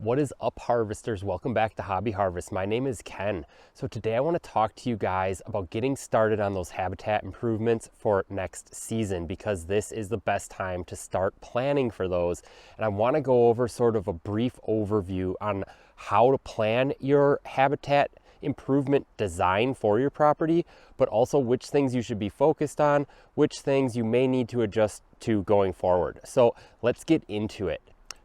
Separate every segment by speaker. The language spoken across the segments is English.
Speaker 1: What is up, harvesters? Welcome back to Hobby Harvest. My name is Ken. So today I want to talk to you guys about getting started on those habitat improvements for next season, because this is the best time to start planning for those. And I want to go over sort of a brief overview on how to plan your habitat improvement design for your property, but also which things you should be focused on, which things you may need to adjust to going forward. So let's get into it.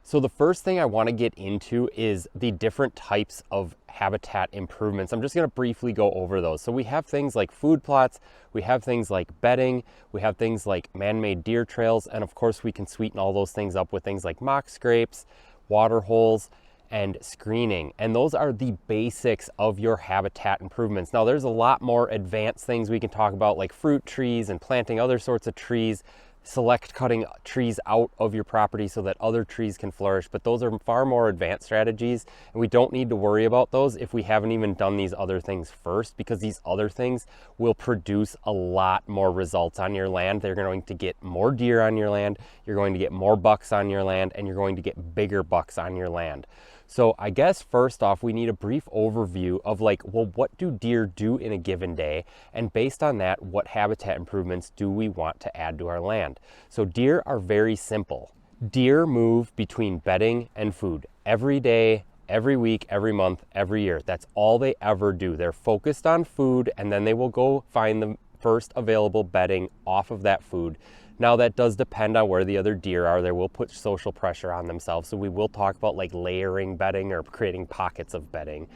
Speaker 1: So the first thing I want to get into is the different types of habitat improvements. I'm just going to briefly go over those. So we have things like food plots, we have things like bedding, we have things like man-made deer trails, and of course we can sweeten all those things up with things like mock scrapes, water holes, and screening. And those are the basics of your habitat improvements. Now there's a lot more advanced things we can talk about, like fruit trees and planting other sorts of trees. Select cutting trees out of your property so that other trees can flourish, but those are far more advanced strategies, and we don't need to worry about those if we haven't even done these other things first, because these other things will produce a lot more results on your land. They're going to get more deer on your land, you're going to get more bucks on your land, and you're going to get bigger bucks on your land. So I guess first off, we need a brief overview of what do deer do in a given day? And based on that, what habitat improvements do we want to add to our land? So deer are very simple. Deer move between bedding and food every day, every week, every month, every year. That's all they ever do. They're focused on food, and then they will go find the first available bedding off of that food. Now that does depend on where the other deer are. They will put social pressure on themselves. So we will talk about like layering bedding or creating pockets of bedding.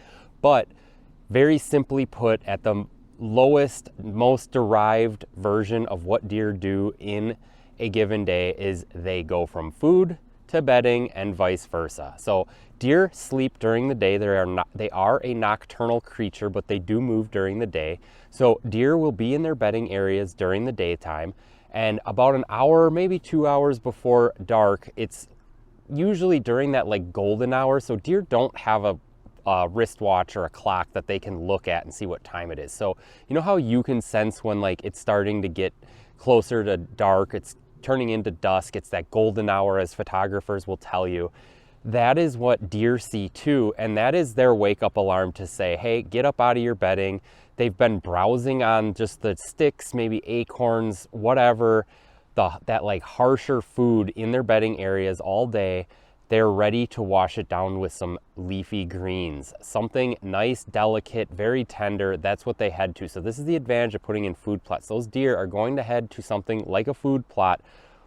Speaker 1: But very simply put, at the lowest, most derived version of what deer do in a given day is they go from food to bedding and vice versa. So deer sleep during the day. They are a nocturnal creature, but they do move during the day. So deer will be in their bedding areas during the daytime. And about an hour, maybe 2 hours before dark, it's usually during that like golden hour. So deer don't have a wristwatch or a clock that they can look at and see what time it is. So you know how you can sense when like it's starting to get closer to dark, it's turning into dusk, it's that golden hour, as photographers will tell you. That is what deer see too, and that is their wake-up alarm to say, hey, get up out of your bedding. They've been browsing on just the sticks, maybe acorns, whatever, that like harsher food in their bedding areas all day. They're ready to wash it down with some leafy greens, something nice, delicate, very tender. That's what they head to. So this is the advantage of putting in food plots. Those deer are going to head to something like a food plot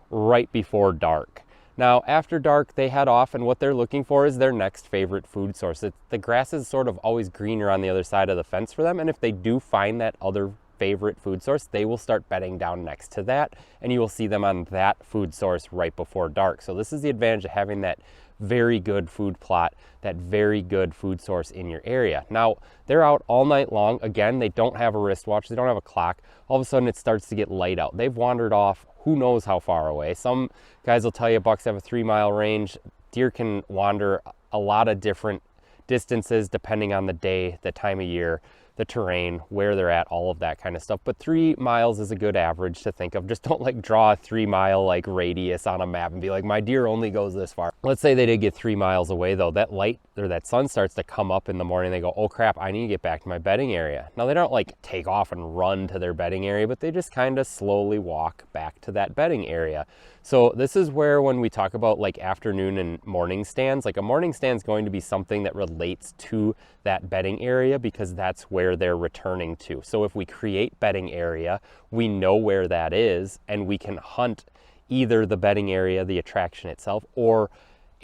Speaker 1: right before dark. Now, after dark, they head off, and what they're looking for is their next favorite food source. The grass is sort of always greener on the other side of the fence for them, and if they do find that other favorite food source, they will start bedding down next to that, and you will see them on that food source right before dark. So this is the advantage of having that very good food plot, that very good food source in your area. Now, they're out all night long. Again, they don't have a wristwatch, they don't have a clock. All of a sudden, it starts to get light out. They've wandered off who knows how far away. Some guys will tell you bucks have a 3-mile range. Deer can wander a lot of different distances depending on the day, the time of year, the terrain, where they're at, all of that kind of stuff. But 3 miles is a good average to think of. Just don't like draw a 3-mile like radius on a map and be like, my deer only goes this far. Let's say they did get 3 miles away though. That light or that sun starts to come up in the morning. They go, oh crap, I need to get back to my bedding area. Now they don't like take off and run to their bedding area, but they just kind of slowly walk back to that bedding area. So this is where, when we talk about like afternoon and morning stands, like a morning stand is going to be something that relates to that bedding area, because that's where they're returning to. So if we create bedding area, we know where that is, and we can hunt either the bedding area, the attraction itself, or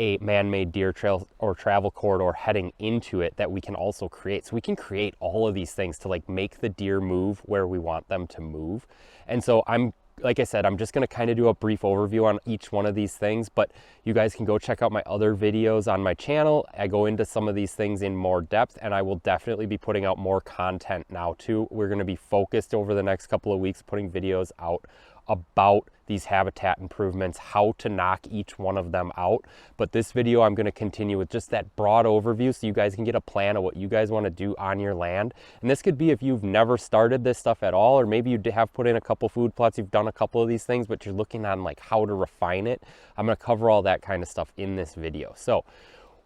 Speaker 1: a man-made deer trail or travel corridor heading into it that we can also create. So we can create all of these things to like make the deer move where we want them to move. And so like I said, I'm just going to kind of do a brief overview on each one of these things, but you guys can go check out my other videos on my channel. I go into some of these things in more depth, and I will definitely be putting out more content now too. We're going to be focused over the next couple of weeks putting videos out about these habitat improvements, how to knock each one of them out. But this video, I'm going to continue with just that broad overview so you guys can get a plan of what you guys want to do on your land. And this could be if you've never started this stuff at all, or maybe you have put in a couple food plots, you've done a couple of these things, but you're looking on like how to refine it. I'm going to cover all that kind of stuff in this video. So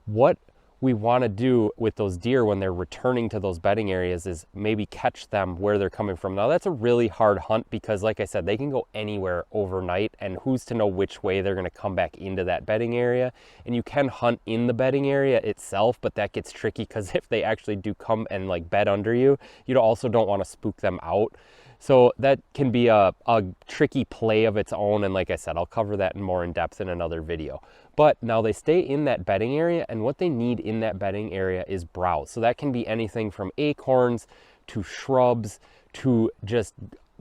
Speaker 1: what we want to do with those deer when they're returning to those bedding areas is maybe catch them where they're coming from. Now that's a really hard hunt because like I said, they can go anywhere overnight, and who's to know which way they're going to come back into that bedding area. And you can hunt in the bedding area itself, but that gets tricky because if they actually do come and like bed under you, you also don't want to spook them out. So that can be a tricky play of its own. And like I said, I'll cover that more in depth in another video. But now they stay in that bedding area, and what they need in that bedding area is browse. So that can be anything from acorns to shrubs to just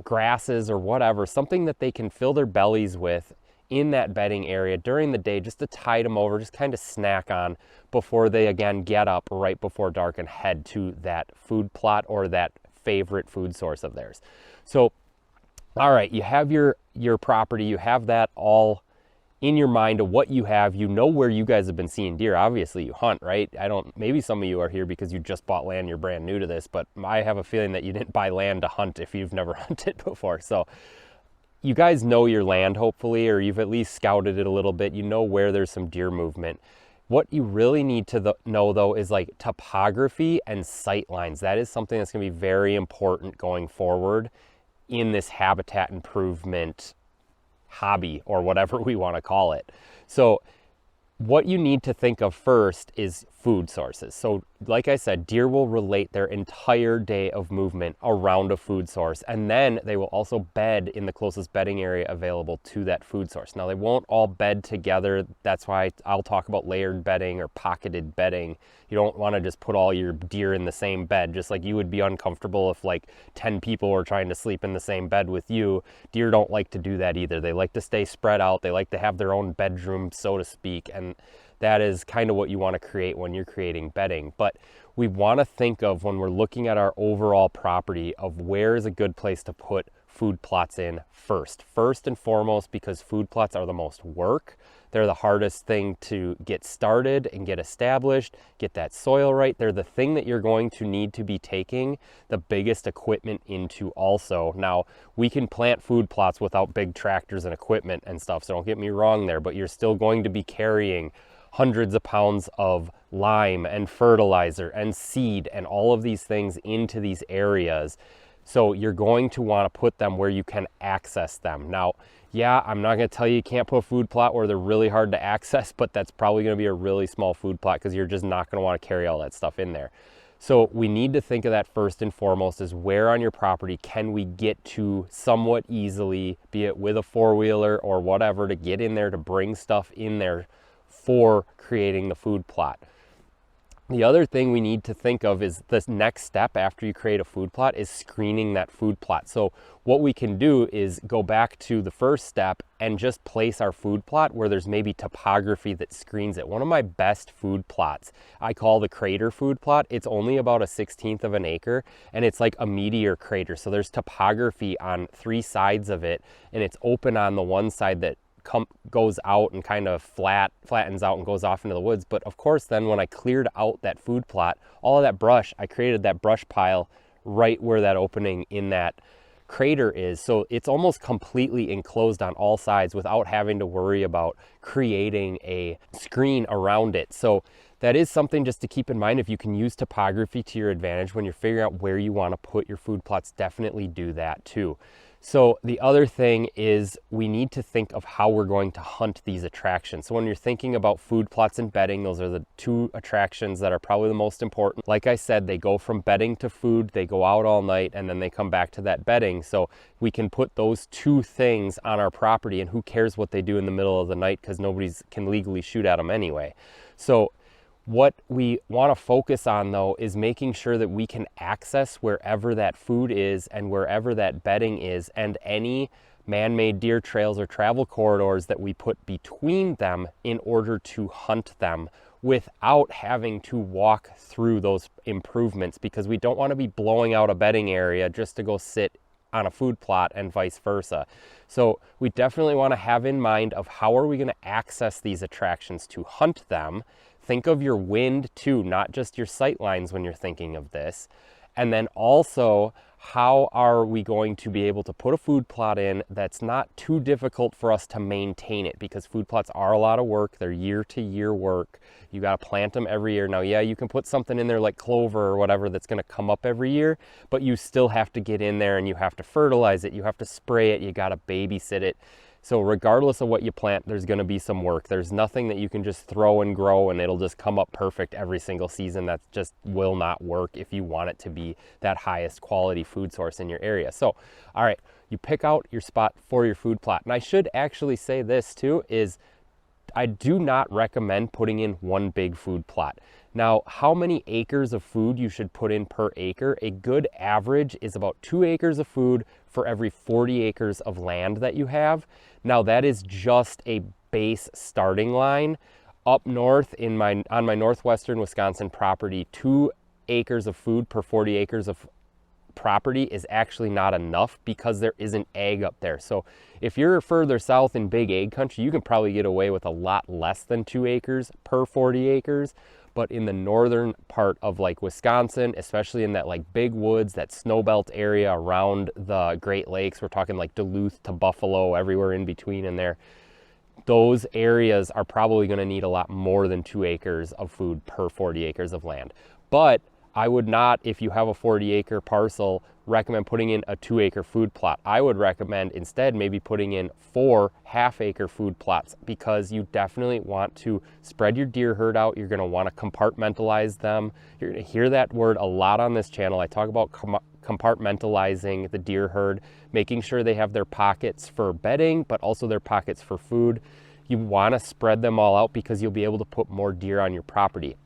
Speaker 1: grasses or whatever, something that they can fill their bellies with in that bedding area during the day, just to tide them over, just kind of snack on before they again get up right before dark and head to that food plot or that favorite food source of theirs. So, all right, you have your property, you have that all in your mind of what you have. You know where you guys have been seeing deer. Obviously you hunt, right? Maybe some of you are here because you just bought land, you're brand new to this, but I have a feeling that you didn't buy land to hunt if you've never hunted before. So you guys know your land, hopefully, or you've at least scouted it a little bit. You know where there's some deer movement. What you really need to know though is like topography and sight lines. That is something that's going to be very important going forward in this habitat improvement hobby, or whatever we want to call it. So what you need to think of first is food sources. So like I said, deer will relate their entire day of movement around a food source, and then they will also bed in the closest bedding area available to that food source. Now they won't all bed together. That's why I'll talk about layered bedding or pocketed bedding. You don't want to just put all your deer in the same bed, just like you would be uncomfortable if like 10 people were trying to sleep in the same bed with you. Deer don't like to do that either. They like to stay spread out. They like to have their own bedroom, so to speak, and that is kind of what you want to create when you're creating bedding. But we want to think of, when we're looking at our overall property, of where is a good place to put food plots in first and foremost, because food plots are the most work. They're the hardest thing to get started and get established, get that soil right. They're the thing that you're going to need to be taking the biggest equipment into also. Now, we can plant food plots without big tractors and equipment and stuff, so don't get me wrong there, but you're still going to be carrying hundreds of pounds of lime and fertilizer and seed and all of these things into these areas. So you're going to want to put them where you can access them. Now, yeah, I'm not going to tell you can't put a food plot where they're really hard to access, but that's probably going to be a really small food plot because you're just not going to want to carry all that stuff in there. So we need to think of that first and foremost, is where on your property can we get to somewhat easily, be it with a four-wheeler or whatever, to get in there to bring stuff in there for creating the food plot. The other thing we need to think of is this next step after you create a food plot is screening that food plot. So what we can do is go back to the first step and just place our food plot where there's maybe topography that screens it. One of my best food plots I call the crater food plot. It's only about 1/16 of an acre, and it's like a meteor crater. So there's topography on 3 sides of it, and it's open on the one side that goes out and kind of flattens out and goes off into the woods. But of course, then when I cleared out that food plot, all of that brush, I created that brush pile right where that opening in that crater is. So it's almost completely enclosed on all sides without having to worry about creating a screen around it. So that is something just to keep in mind. If you can use topography to your advantage when you're figuring out where you want to put your food plots, definitely do that too. So the other thing is we need to think of how we're going to hunt these attractions. So when you're thinking about food plots and bedding, those are the 2 attractions that are probably the most important. Like I said, they go from bedding to food, they go out all night, and then they come back to that bedding. So we can put those 2 things on our property, and who cares what they do in the middle of the night because nobody can legally shoot at them anyway. So what we want to focus on though is making sure that we can access wherever that food is and wherever that bedding is, and any man-made deer trails or travel corridors that we put between them in order to hunt them without having to walk through those improvements, because we don't want to be blowing out a bedding area just to go sit on a food plot and vice versa. So we definitely want to have in mind of how are we going to access these attractions to hunt them. Think of your wind too, not just your sight lines when you're thinking of this. And then also, how are we going to be able to put a food plot in that's not too difficult for us to maintain it? Because food plots are a lot of work. They're year to year work. You got to plant them every year. Now, yeah, you can put something in there like clover or whatever that's going to come up every year, but you still have to get in there and you have to fertilize it. You have to spray it. You got to babysit it. So regardless of what you plant, there's going to be some work. There's nothing that you can just throw and grow and it'll just come up perfect every single season. That just will not work if you want it to be that highest quality food source in your area. So, all right, you pick out your spot for your food plot. And I should actually say this too, is I do not recommend putting in one big food plot. Now, how many acres of food you should put in per acre? A good average is about 2 acres of food for every 40 acres of land that you have. Now, that is just a base starting line. Up north on my northwestern Wisconsin property, 2 acres of food per 40 acres of property is actually not enough because there isn't ag up there. So if you're further south in big ag country, you can probably get away with a lot less than 2 acres per 40 acres. But in the northern part of like Wisconsin, especially in that like big woods, that snowbelt area around the Great Lakes, we're talking like Duluth to Buffalo, everywhere in between in there, those areas are probably going to need a lot more than 2 acres of food per 40 acres of land. But I would not, if you have a 40-acre parcel, recommend putting in a 2-acre food plot. I would recommend instead maybe putting in 4 half-acre food plots, because you definitely want to spread your deer herd out. You're going to want to compartmentalize them. You're going to hear that word a lot on this channel. I talk about compartmentalizing the deer herd, making sure they have their pockets for bedding, but also their pockets for food. You want to spread them all out because you'll be able to put more deer on your property.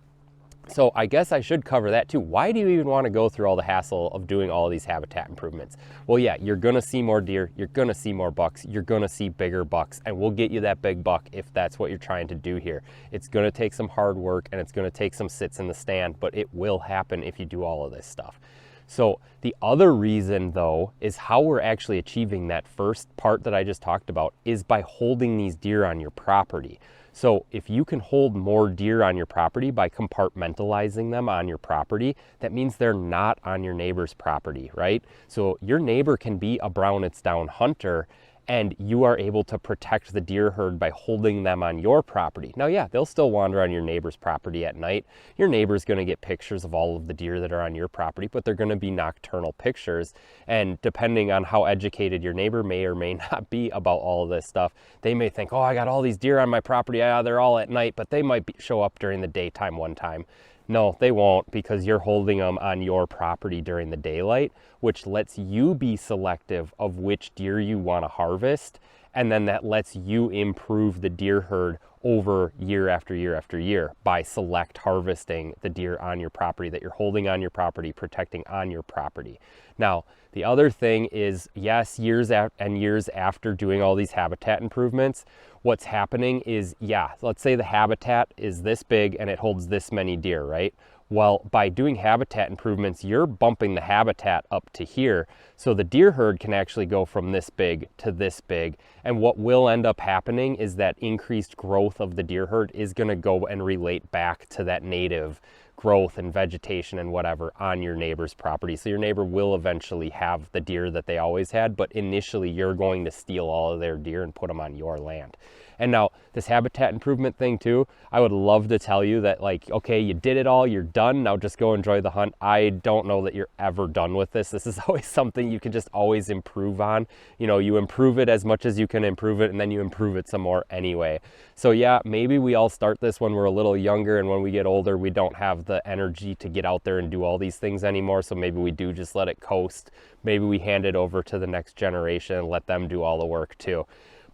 Speaker 1: So I guess I should cover that too. Why do you even want to go through all the hassle of doing all of these habitat improvements? Well, yeah, you're going to see more deer, you're going to see more bucks, you're going to see bigger bucks, and we'll get you that big buck if that's what you're trying to do here. It's going to take some hard work and it's going to take some sits in the stand, but it will happen if you do all of this stuff. So the other reason though is how we're actually achieving that first part that I just talked about is by holding these deer on your property. So if you can hold more deer on your property by compartmentalizing them on your property, that means they're not on your neighbor's property, right? So your neighbor can be a brown-its-down hunter and you are able to protect the deer herd by holding them on your property. Now, yeah, they'll still wander on your neighbor's property at night. Your neighbor's going to get pictures of all of the deer that are on your property, but they're going to be nocturnal pictures. And depending on how educated your neighbor may or may not be about all of this stuff, they may think, oh, I got all these deer on my property. Yeah, they're all at night, but they might show up during the daytime one time. No, they won't, because you're holding them on your property during the daylight, which lets you be selective of which deer you want to harvest. And then that lets you improve the deer herd over year after year after year by select harvesting the deer on your property that you're holding on your property, protecting on your property. Now, the other thing is, yes, years after doing all these habitat improvements, what's happening is, yeah, let's say the habitat is this big and it holds this many deer, right? Well, by doing habitat improvements, you're bumping the habitat up to here. So the deer herd can actually go from this big to this big. And what will end up happening is that increased growth of the deer herd is going to go and relate back to that native growth and vegetation and whatever on your neighbor's property. So your neighbor will eventually have the deer that they always had, but initially you're going to steal all of their deer and put them on your land. And now this habitat improvement thing too, I would love to tell you that, like, okay, you did it all, you're done, now just go enjoy the hunt. I don't know that you're ever done with this. This is always something you can just always improve on. You know, you improve it as much as you can improve it, and then you improve it some more anyway. So yeah, maybe we all start this when we're a little younger, and when we get older, we don't have the energy to get out there and do all these things anymore. So maybe we do just let it coast. Maybe we hand it over to the next generation and let them do all the work too.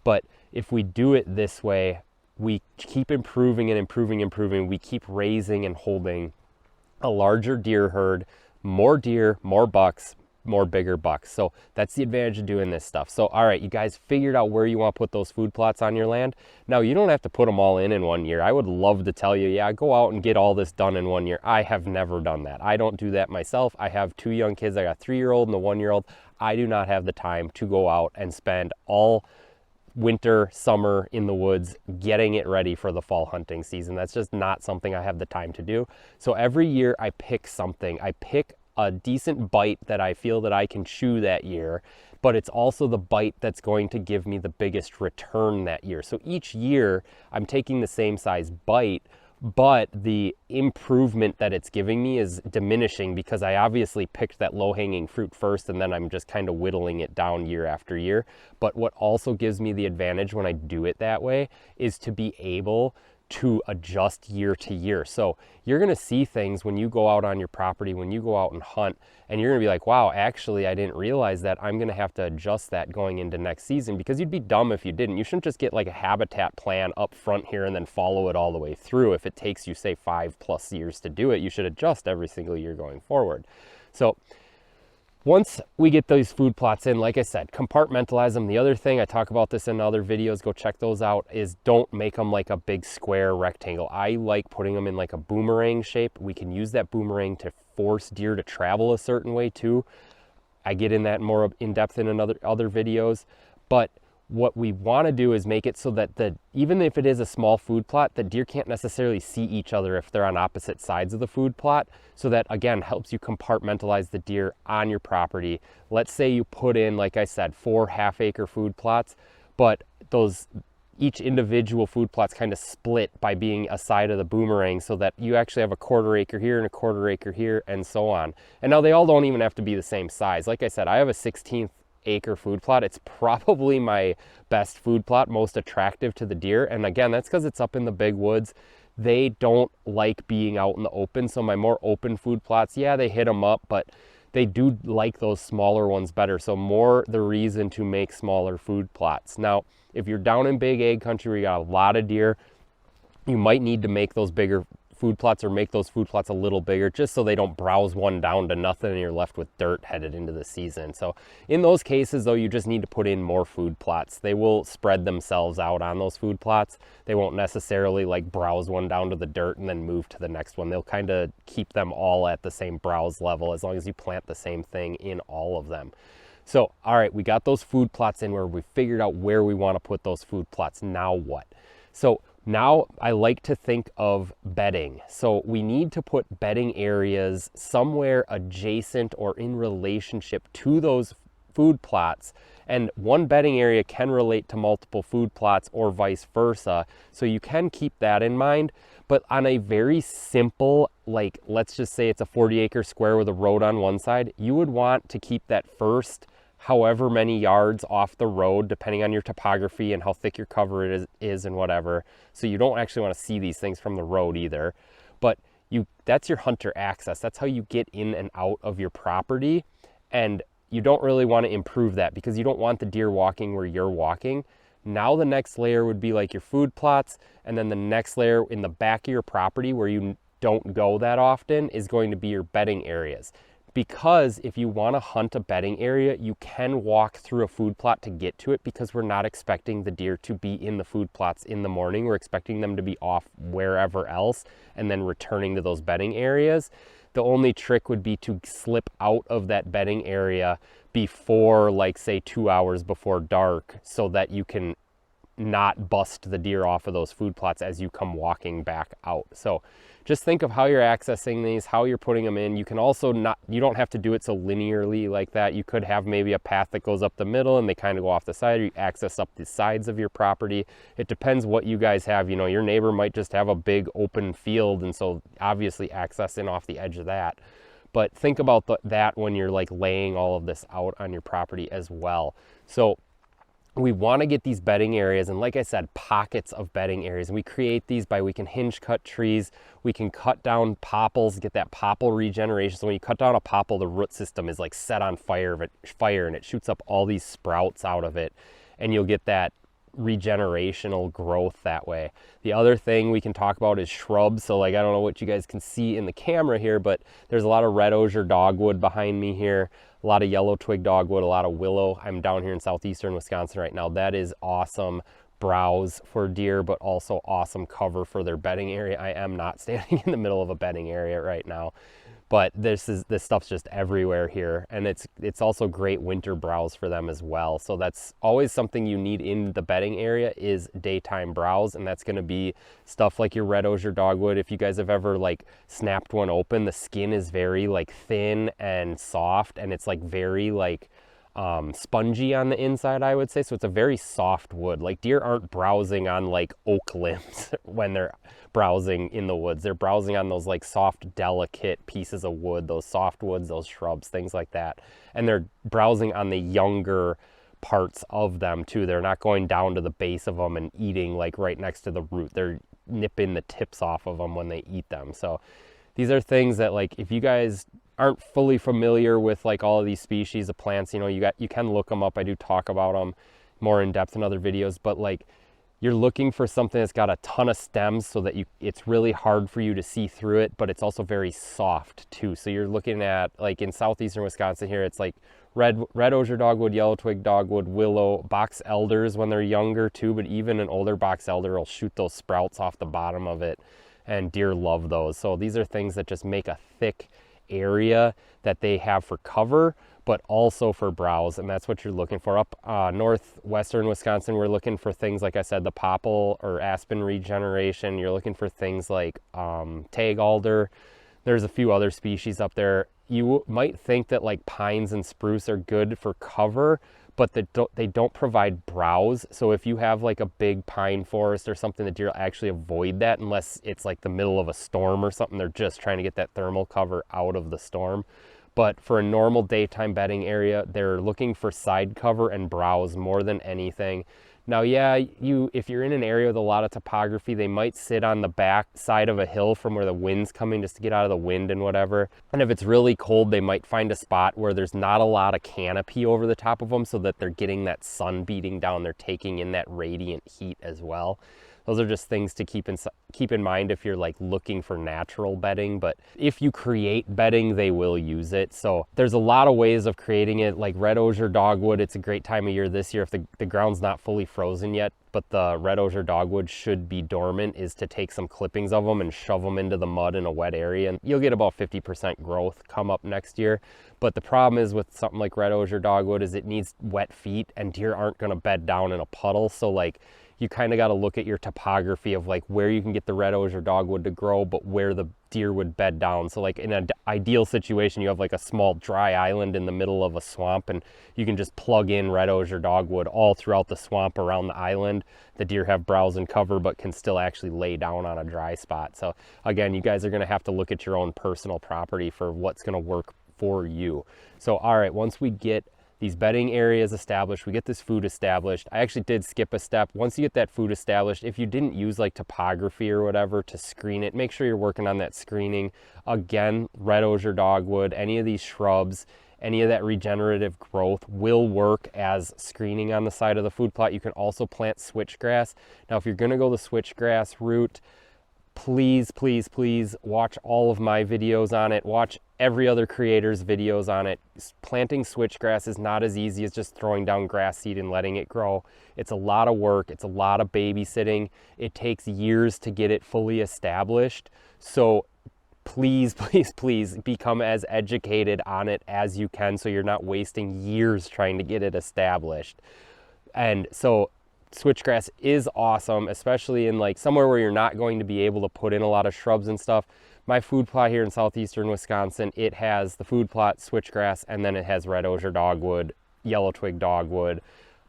Speaker 1: But if we do it this way, we keep improving and improving. We keep raising and holding a larger deer herd, more deer, more bucks, more bigger bucks. So that's the advantage of doing this stuff. So, all right, you guys figured out where you want to put those food plots on your land. Now, you don't have to put them all in 1 year. I would love to tell you, yeah, go out and get all this done in 1 year. I have never done that. I don't do that myself. I have 2 young kids. I got a 3-year-old and a 1-year-old. I do not have the time to go out and spend all winter, summer in the woods getting it ready for the fall hunting season. That's just not something I have the time to do. So every year I pick something. I pick a decent bite that I feel that I can chew that year, but it's also the bite that's going to give me the biggest return that year. So each year I'm taking the same size bite, but the improvement that it's giving me is diminishing because I obviously picked that low-hanging fruit first, and then I'm just kind of whittling it down year after year. But what also gives me the advantage when I do it that way is to be able to adjust year to year. So you're gonna see things when you go out on your property, when you go out and hunt, and you're gonna be like, wow, actually I didn't realize that. I'm gonna have to adjust that going into next season, because you'd be dumb if you didn't. You shouldn't just get like a habitat plan up front here and then follow it all the way through. If it takes you, say, 5+ years to do it, you should adjust every single year going forward. So once we get those food plots in, like I said, compartmentalize them. The other thing, I talk about this in other videos, go check those out, is don't make them like a big square rectangle. I like putting them in like a boomerang shape. We can use that boomerang to force deer to travel a certain way too. I get in that more in depth in other videos, but what we want to do is make it so that even if it is a small food plot, the deer can't necessarily see each other if they're on opposite sides of the food plot. So that, again, helps you compartmentalize the deer on your property. Let's say you put in, like I said, 4 half-acre food plots, but each individual food plot's kind of split by being a side of the boomerang, so that you actually have a 1/4 acre here and a 1/4 acre here, and so on. And now they all don't even have to be the same size. Like I said, I have a 16th acre food plot. It's probably my best food plot, most attractive to the deer. And again, that's because it's up in the big woods. They don't like being out in the open. So my more open food plots, yeah, they hit them up, but they do like those smaller ones better. So more the reason to make smaller food plots. Now, if you're down in big ag country where you got a lot of deer, you might need to make those bigger food plots, or make those food plots a little bigger, just so they don't browse one down to nothing and you're left with dirt headed into the season. So in those cases though, you just need to put in more food plots. They will spread themselves out on those food plots. They won't necessarily like browse one down to the dirt and then move to the next one. They'll kind of keep them all at the same browse level as long as you plant the same thing in all of them. So, all right, we got those food plots in where we figured out where we want to put those food plots. Now what? So now I like to think of bedding. So we need to put bedding areas somewhere adjacent or in relationship to those food plots. And one bedding area can relate to multiple food plots or vice versa. So you can keep that in mind. But on a very simple, like let's just say it's a 40-acre square with a road on one side, you would want to keep that first however many yards off the road, depending on your topography and how thick your cover is and whatever. So you don't actually want to see these things from the road either. But that's your hunter access. That's how you get in and out of your property. And you don't really want to improve that because you don't want the deer walking where you're walking. Now the next layer would be like your food plots, and then the next layer in the back of your property where you don't go that often is going to be your bedding areas. Because if you want to hunt a bedding area, you can walk through a food plot to get to it, because we're not expecting the deer to be in the food plots in the morning. We're expecting them to be off wherever else and then returning to those bedding areas. The only trick would be to slip out of that bedding area before, like say 2 hours before dark, so that you can not bust the deer off of those food plots as you come walking back out. So just think of how you're accessing these, how you're putting them in. You can also you don't have to do it so linearly like that. You could have maybe a path that goes up the middle and they kind of go off the side, or you access up the sides of your property. It depends what you guys have. You know, your neighbor might just have a big open field, and so obviously accessing off the edge of that. But think about that when you're like laying all of this out on your property as well. So we want to get these bedding areas, and like I said, pockets of bedding areas, and we create these by, we can hinge cut trees, we can cut down popples, get that popple regeneration. So when you cut down a popple, the root system is like set on fire and it shoots up all these sprouts out of it, and you'll get that regenerational growth that way. The other thing we can talk about is shrubs. So like, I don't know what you guys can see in the camera here, but there's a lot of red osier dogwood behind me here, a lot of yellow twig dogwood, a lot of willow. I'm down here in southeastern Wisconsin right now. That is awesome browse for deer, but also awesome cover for their bedding area. I am not standing in the middle of a bedding area right now. but this stuff's just everywhere here, and it's also great winter browse for them as well. So that's always something you need in the bedding area is daytime browse, and that's going to be stuff like your red osier dogwood. If you guys have ever like snapped one open, the skin is very like thin and soft, and it's like very like spongy on the inside, I would say. So it's a very soft wood. Like deer aren't browsing on like oak limbs when they're browsing in the woods. They're browsing on those like soft, delicate pieces of wood, those softwoods, those shrubs, things like that. And they're browsing on the younger parts of them too. They're not going down to the base of them and eating like right next to the root. They're nipping the tips off of them when they eat them. So these are things that, like, if you guys aren't fully familiar with like all of these species of plants, you know, you can look them up. I do talk about them more in depth in other videos, but like you're looking for something that's got a ton of stems so that it's really hard for you to see through it, but it's also very soft too. So you're looking at, like in southeastern Wisconsin here, it's like red osier dogwood, yellow twig dogwood, willow, box elders when they're younger too, but even an older box elder will shoot those sprouts off the bottom of it, and deer love those. So these are things that just make a thick area that they have for cover, but also for browse, and that's what you're looking for. Up northwestern Wisconsin, we're looking for things, like I said, the popple or aspen regeneration. You're looking for things like tag alder. There's a few other species up there. You might think that like pines and spruce are good for cover, but they don't provide browse. So if you have like a big pine forest or something, the deer will actually avoid that unless it's like the middle of a storm or something. They're just trying to get that thermal cover out of the storm. But for a normal daytime bedding area, they're looking for side cover and browse more than anything. Now, yeah, if you're in an area with a lot of topography, they might sit on the back side of a hill from where the wind's coming, just to get out of the wind and whatever. And if it's really cold, they might find a spot where there's not a lot of canopy over the top of them so that they're getting that sun beating down. They're taking in that radiant heat as well. Those are just things to keep in mind if you're like looking for natural bedding. But if you create bedding, they will use it. So there's a lot of ways of creating it. Like red osier dogwood, it's a great time of year this year if the ground's not fully frozen yet, but the red osier dogwood should be dormant, is to take some clippings of them and shove them into the mud in a wet area, and you'll get about 50% growth come up next year. But the problem is with something like red osier dogwood is it needs wet feet, and deer aren't going to bed down in a puddle. So like you kind of got to look at your topography of like where you can get the red osier dogwood to grow, but where the deer would bed down. So like in an ideal situation, you have like a small dry island in the middle of a swamp, and you can just plug in red osier dogwood all throughout the swamp around the island. The deer have browse and cover, but can still actually lay down on a dry spot. So again, you guys are going to have to look at your own personal property for what's going to work for you. So all right, once we get these bedding areas established, we get this food established. I actually did skip a step. Once you get that food established, if you didn't use like topography or whatever to screen it, make sure you're working on that screening. Again, red osier dogwood, any of these shrubs, any of that regenerative growth will work as screening on the side of the food plot. You can also plant switchgrass. Now, if you're gonna go the switchgrass route, please, please, please watch all of my videos on it. Watch every other creator's videos on it. Planting switchgrass is not as easy as just throwing down grass seed and letting it grow. It's a lot of work. It's a lot of babysitting. It takes years to get it fully established. So please, please, please become as educated on it as you can so you're not wasting years trying to get it established. And so switchgrass is awesome, especially in like somewhere where you're not going to be able to put in a lot of shrubs and stuff. My food plot here in southeastern Wisconsin, it has the food plot, switchgrass, and then it has red osier dogwood, yellow twig dogwood,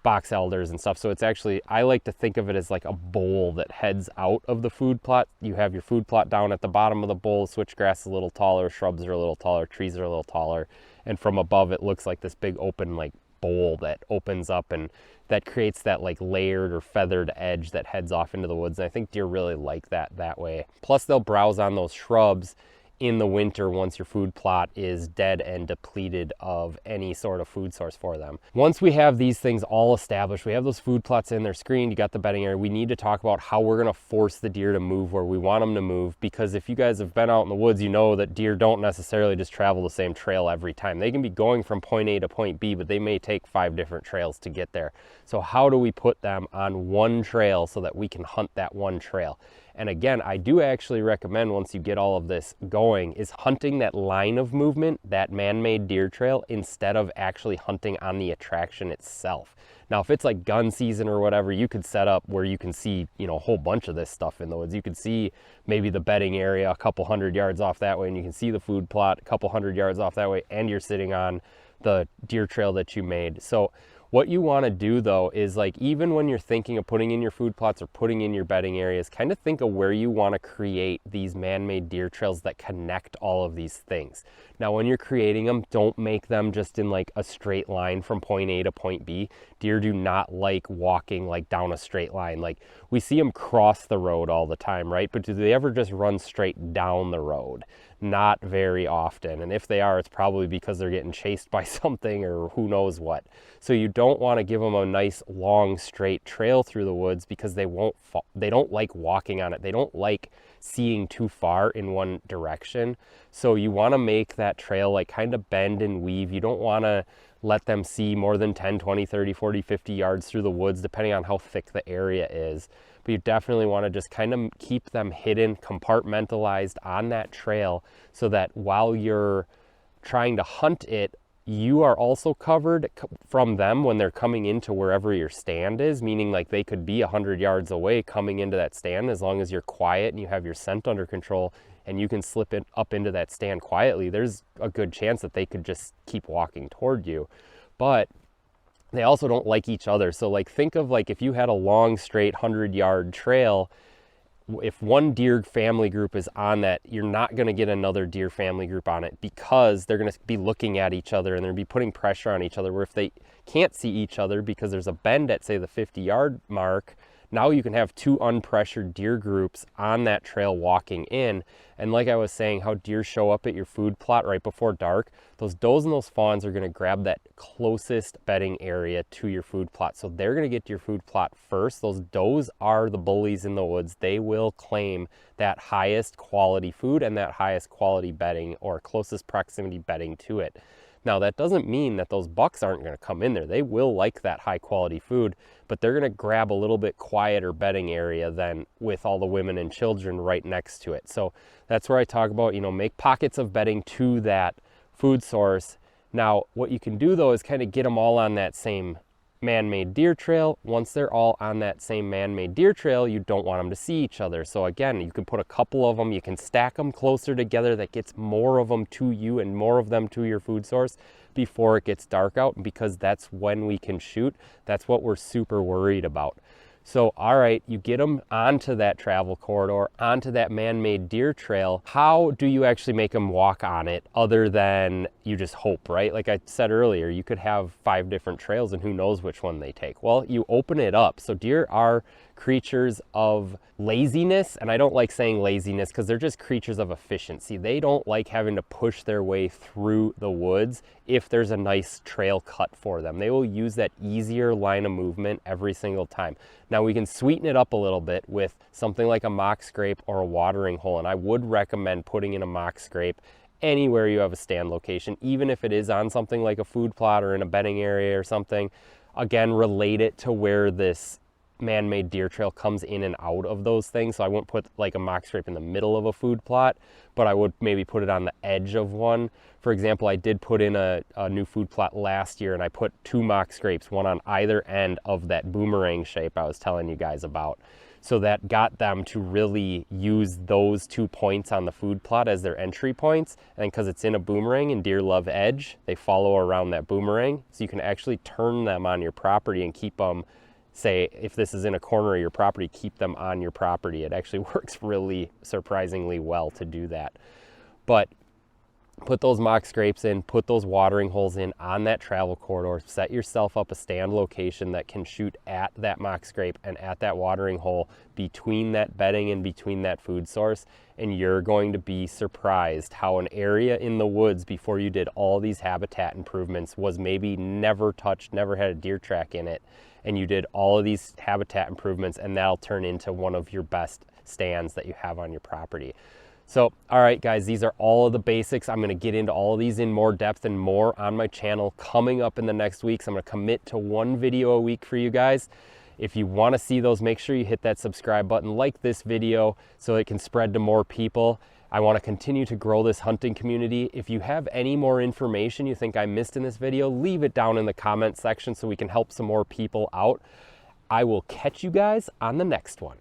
Speaker 1: box elders and stuff. So it's actually, I like to think of it as like a bowl that heads out of the food plot. You have your food plot down at the bottom of the bowl. Switchgrass is a little taller, shrubs are a little taller, trees are a little taller, and from above it looks like this big open like bowl that opens up, and that creates that like layered or feathered edge that heads off into the woods. And I think deer really like that way. Plus they'll browse on those shrubs in the winter once your food plot is dead and depleted of any sort of food source for them. Once we have these things all established, we have those food plots in, they're screened, you got the bedding area, we need to talk about how we're gonna force the deer to move where we want them to move, because if you guys have been out in the woods, you know that deer don't necessarily just travel the same trail every time. They can be going from point A to point B, but they may take 5 different trails to get there. So how do we put them on one trail so that we can hunt that one trail? And again, I do actually recommend, once you get all of this going, is hunting that line of movement, that man-made deer trail, instead of actually hunting on the attraction itself. Now, if it's like gun season or whatever, you could set up where you can see, you know, a whole bunch of this stuff in the woods. You could see maybe the bedding area a couple hundred yards off that way, and you can see the food plot a couple hundred yards off that way, and you're sitting on the deer trail that you made. So what you want to do though is, like, even when you're thinking of putting in your food plots or putting in your bedding areas, kind of think of where you want to create these man-made deer trails that connect all of these things. Now, when you're creating them, don't make them just in like a straight line from point A to point B. Deer do not like walking like down a straight line. Like, we see them cross the road all the time, right? But do they ever just run straight down the road? Not very often. And if they are, it's probably because they're getting chased by something or who knows what. So you don't want to give them a nice long straight trail through the woods, because they don't like walking on it. They don't like seeing too far in one direction. So you want to make that trail like kind of bend and weave. You don't want to let them see more than 10, 20, 30, 40, 50 yards through the woods, depending on how thick the area is. But you definitely want to just kind of keep them hidden, compartmentalized on that trail, so that while you're trying to hunt it, you are also covered from them when they're coming into wherever your stand is, meaning like they could be 100 yards away coming into that stand. As long as you're quiet and you have your scent under control and you can slip it up into that stand quietly, there's a good chance that they could just keep walking toward you. But they also don't like each other. So like, think of like if you had a long straight 100-yard trail, if one deer family group is on that, you're not going to get another deer family group on it, because they're going to be looking at each other and they're going to be putting pressure on each other, where if they can't see each other because there's a bend at, say, the 50-yard mark, now you can have two unpressured deer groups on that trail walking in. And like I was saying, how deer show up at your food plot right before dark, those does and those fawns are going to grab that closest bedding area to your food plot. So they're going to get to your food plot first. Those does are the bullies in the woods. They will claim that highest quality food and that highest quality bedding, or closest proximity bedding to it. Now, that doesn't mean that those bucks aren't going to come in there. They will like that high quality food, but they're going to grab a little bit quieter bedding area than with all the women and children right next to it. So that's where I talk about, you know, make pockets of bedding to that food source. Now, what you can do though is kind of get them all on that same man-made deer trail. Once they're all on that same man-made deer trail, you don't want them to see each other. So again, you can put a couple of them, you can stack them closer together. That gets more of them to you and more of them to your food source before it gets dark out, because that's when we can shoot. That's what we're super worried about. So, all right, you get them onto that travel corridor, onto that man-made deer trail. How do you actually make them walk on it other than you just hope, right? Like I said earlier, you could have 5 different trails and who knows which one they take. Well, you open it up. So deer are creatures of laziness, and I don't like saying laziness because they're just creatures of efficiency. They don't like having to push their way through the woods if there's a nice trail cut for them. They will use that easier line of movement every single time. Now, we can sweeten it up a little bit with something like a mock scrape or a watering hole, and I would recommend putting in a mock scrape anywhere you have a stand location, even if it is on something like a food plot or in a bedding area or something. Again, relate it to where this man-made deer trail comes in and out of those things. So I wouldn't put like a mock scrape in the middle of a food plot, but I would maybe put it on the edge of one. For example, I did put in a new food plot last year, and I put 2 mock scrapes, one on either end of that boomerang shape I was telling you guys about. So that got them to really use those 2 points on the food plot as their entry points. And because it's in a boomerang and deer love edge, they follow around that boomerang. So you can actually turn them on your property and keep them, say, if this is in a corner of your property, keep them on your property. It actually works really surprisingly well to do that. But put those mock scrapes in, put those watering holes in on that travel corridor, set yourself up a stand location that can shoot at that mock scrape and at that watering hole between that bedding and between that food source, and you're going to be surprised how an area in the woods before you did all these habitat improvements was maybe never touched, never had a deer track in it, and you did all of these habitat improvements, and that'll turn into one of your best stands that you have on your property. So, all right, guys, these are all of the basics. I'm going to get into all of these in more depth and more on my channel coming up in the next weeks. I'm going to commit to 1 video a week for you guys. If you want to see those, make sure you hit that subscribe button, like this video so it can spread to more people. I want to continue to grow this hunting community. If you have any more information you think I missed in this video, leave it down in the comment section so we can help some more people out. I will catch you guys on the next one.